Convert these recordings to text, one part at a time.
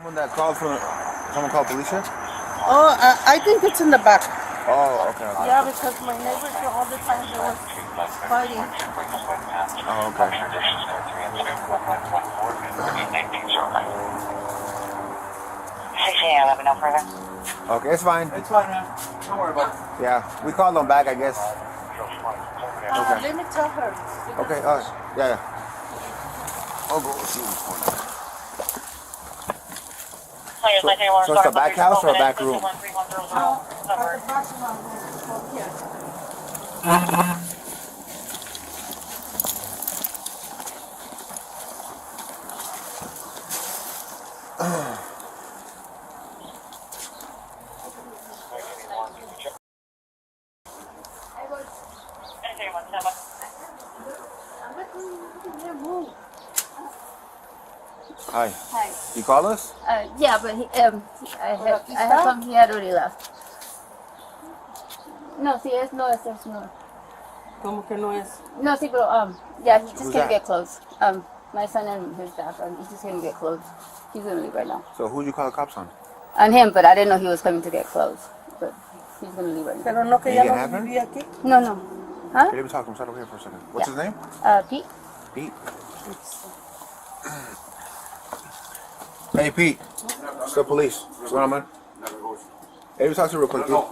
Someone called police here? Oh, I think it's in the back. Oh, okay. Yeah, because my neighbors all the time they were fighting. Oh, okay. No further. Okay, it's fine. It's fine, man. Don't worry about it. Yeah, we called them back, I guess. Okay. Let me tell her. Okay, yeah. I'll go see what's going on. So it's a back house or a back room? Hi. Hi. You call us? Yeah, but I have come he had already left. No, sí es, no es, no. ¿Cómo que no es? No, sí, pero, yeah, he just Who's can't that? get clothes. My son and his dad, he's just gonna get clothes. He's gonna leave right now. So who'd you call the cops on? On him, but I didn't know he was coming to get clothes. But he's gonna leave right now. Pero no que You ya can no have her? vivía aquí. No, no. Huh? Okay, let me talk to him. Start over here for a second. What's his name? Pete? Pete. Hey, Pete. It's the police. What's going on, man? Hey, let me talk to you real quick, dude.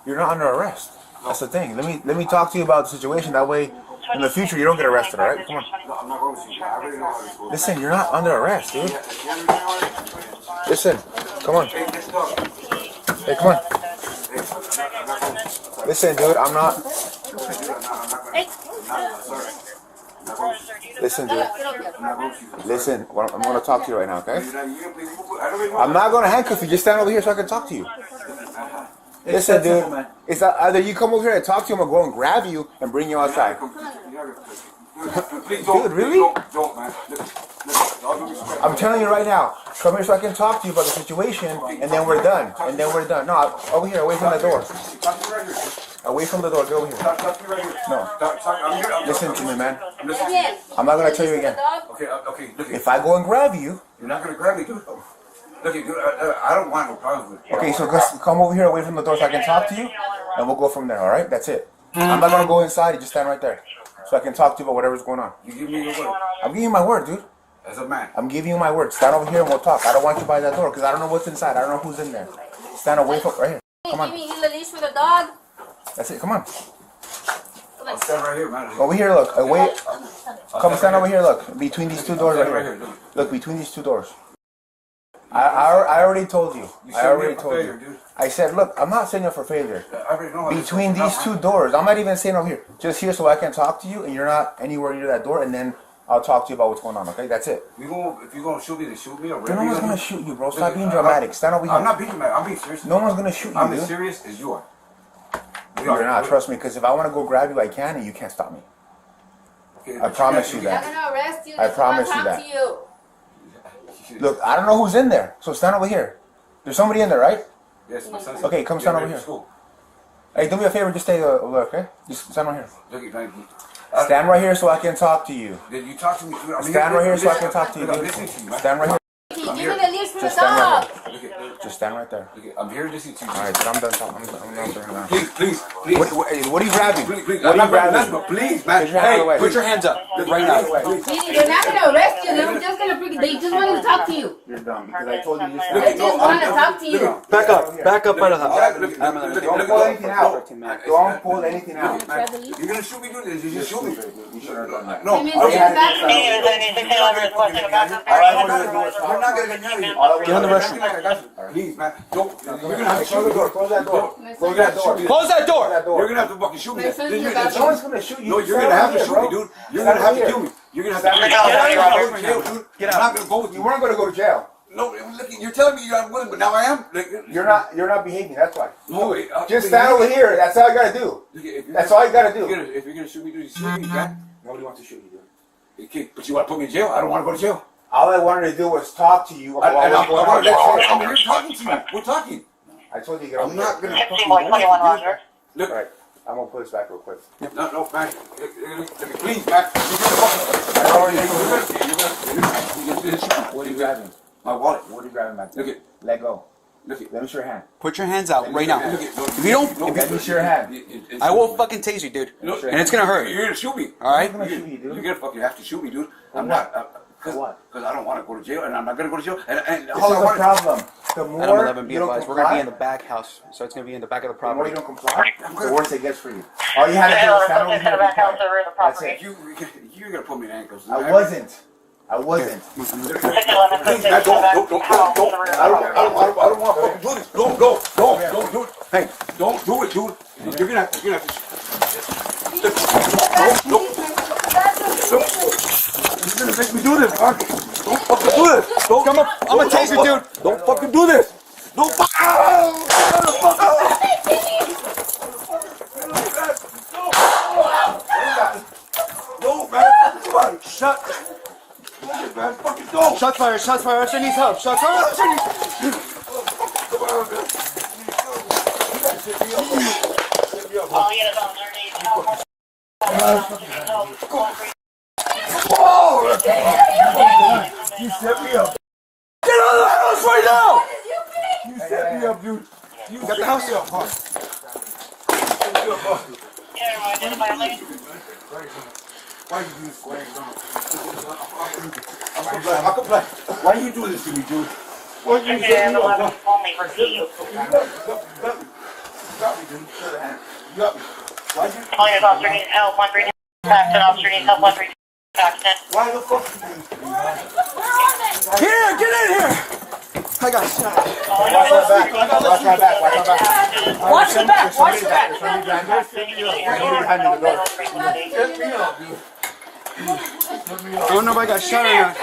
You're not under arrest. That's the thing. Let me talk to you about the situation. That way, in the future, you don't get arrested. All right? Come on. Listen, you're not under arrest, dude. Listen, come on. Hey, come on. Listen, dude. I'm not. Listen, dude. Listen, I'm going to talk to you right now, okay? I'm not going to handcuff you. Just stand over here so I can talk to you. Listen, dude. It's either you come over here and talk to him or go and grab you and bring you outside. Dude, really? I'm telling you right now. Come here so I can talk to you about the situation, and then we're done. No, over here, away from the door. Away from the door. Get over here. No. Listen to me, man. I'm not gonna tell you again. Okay. Look, If I go and grab you, you're not gonna grab me, dude. Look, dude, I don't want no problems with you. okay, so just come over here away from the door so I can talk to you, and we'll go from there, alright? That's it. I'm not gonna go inside, you just stand right there. So I can talk to you about whatever's going on. You give me your word. I'm giving you my word, dude. As a man. I'm giving you my word. Stand over here and we'll talk. I don't want you by that door because I don't know what's inside. I don't know who's in there. Stand away from right here. Come on. Give me the leash for the dog. That's it. Come on. I'll stand right here, man. Over here, look. Away. Come stand over here, look. Between these two doors right here. Look, between these two doors. I already told you. I already told you. I said, look, I'm not setting you up for failure. Between these two doors. I'm not even saying over here. Just here so I can talk to you and you're not anywhere near that door, and then I'll talk to you about what's going on, okay? That's it. If you're gonna shoot me, then shoot me. Or no one's gonna shoot you, bro. Stop being dramatic. Stand over here. I'm not being dramatic. I'm being serious. No one's gonna shoot you, I'm dude. as serious as you are. You're not. Trust me, because if I want to go grab you, I can, and you can't stop me. Okay, I promise you I'm that. gonna arrest you. I promise you talk that. to you. Look, I don't know who's in there, so stand over here. There's somebody in there, right? Yes, my son's Okay, come stand over here. Hey, do me a favor, just stay over, okay? Just stand right here. Stand right here so I can talk to you. Then you talk to me, dude. Stand right here so I can talk to you, dude. Stand right here. Give me the leash for the Just stand dog. right here. Just stand right there. I'm here listening to you. All right, dude, I'm done talking. I'm done talking now. Please. What are you grabbing? Please. What are you grabbing? Please, man. Put your hand away. Put your hands up right now. They're not gonna arrest you. They're just gonna they just want to talk to you. You're dumb because I told you just They just want to talk to you. Back up by the house. Don't pull anything out. Don't pull anything out. You're gonna shoot me, dude. You just shoot me. You should have done that. No. You're not gonna get me. Get on the restroom. Please, man. Don't. You're gonna have to shoot me. Close that door. Close that door. Close that door. You're gonna have to fucking shoot me. My son's Then you're about gonna No one's gonna shoot you. No, you're gonna have to shoot me, dude. You're gonna have to kill me. You're gonna have to kill me. Get I'm out. not gonna go with You you. weren't gonna go to jail. No, look, you're telling me you're not willing, but now I am. You're not behaving. That's why. No way. Just stand over here. That's all you gotta do. That's all you gotta do. If you're gonna shoot me, dude, you shoot me, man. Nobody wants to shoot you, dude. Okay, but you want to put me in jail? I don't want to go to jail. All I wanted to do was talk to you about what's going on. I'm here talking to you. We're talking. I told you to get over I'm here. not gonna fucking go with you, dude. Look, All right, I'm gonna put this back real quick. no, man. Please, man. I already You're gonna What are you grabbing? My wallet. What are you grabbing back there? Look it. Let go. Look it. Let me see your hand. Put your hands out right now. Look it. If you don't, Let me see your hand. I will fucking tase you, dude. Look, And it's gonna hurt. You're gonna shoot me. All right? I'm gonna shoot you, dude. You're gonna fucking have to shoot me, dude. I'm what? not. What? Because I don't want to go to jail, and I'm not gonna go to jail. And This all is I the want. problem. The more Adam 11, be you don't advised. We're gonna be comply, in the back house, so it's gonna be in the back of the the more you property. don't comply, the worse it gets for you. All you had to do was stand over here and comply. That's it. You're gonna put me in handcuffs. I wasn't. I wasn't. Please, man, don't want to fucking do this. Don't do it. Hey, don't do it, dude. You're gonna have to. Don't. You're gonna make me do this, huh? Don't fucking do this. Don't Come up. I'm gonna tase you, dude. Don't fucking do this. Don't No, man. Come on. Shut. Man, fucking don't. Shots fired. Shots fired. Usher needs help. Shots fired. Usher needs. You set me up. Get out of the house right now! You set me up, dude. You got the house up, huh? Why you do this? I comply. Why you do this to me, dude? Why you set me up? Only for you. You got me, dude. You got me. Why you? All your officer needs help. 132. Paxton officer needs help. 132. Paxton. Why the fuck you do this? Here, get in here. I got shot. Watch my back. Watch my back. Watch my back. Watch the back. Watch the back. Somebody behind me. Somebody behind me. The door. Set me up, dude. I don't know if I got shot or not.